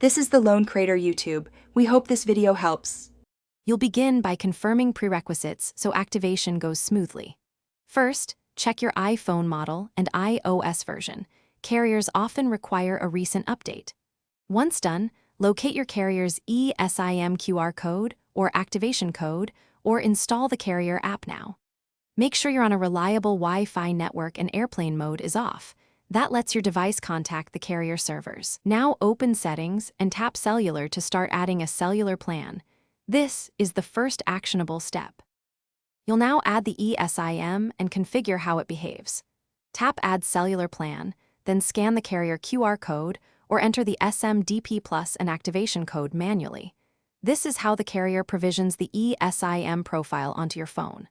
This is the Lone Crater YouTube. We hope this video helps. You'll begin by confirming prerequisites so activation goes smoothly. First, check your iPhone model and iOS version. Carriers often require a recent update. Once done, locate your carrier's Esim QR code or activation code, or install the carrier app now. Make sure you're on a reliable Wi-Fi network and airplane mode is off. That lets your device contact the carrier servers. Now open Settings and tap Cellular to start adding a cellular plan. This is the first actionable step. You'll now add the eSIM and configure how it behaves. Tap Add Cellular Plan, then scan the carrier QR code or enter the SMDP Plus and activation code manually. This is how the carrier provisions the eSIM profile onto your phone.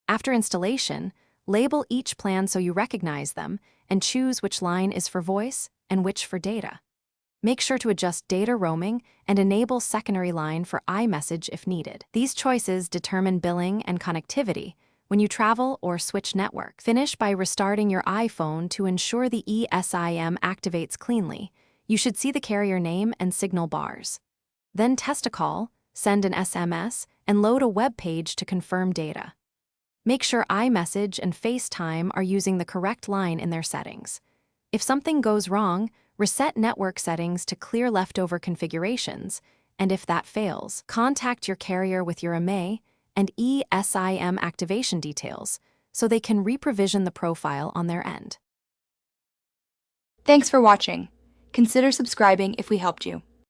After installation, label each plan so you recognize them and choose which line is for voice and which for data. Make sure to adjust data roaming and enable secondary line for iMessage if needed. These choices determine billing and connectivity when you travel or switch network. Finish by restarting your iPhone to ensure the eSIM activates cleanly. You should see the carrier name and signal bars. Then test a call, send an SMS, and load a web page to confirm data. Make sure iMessage and FaceTime are using the correct line in their settings. If something goes wrong, reset network settings to clear leftover configurations, and if that fails, contact your carrier with your IMEI and eSIM activation details so they can reprovision the profile on their end. Thanks for watching. Consider subscribing if we helped you.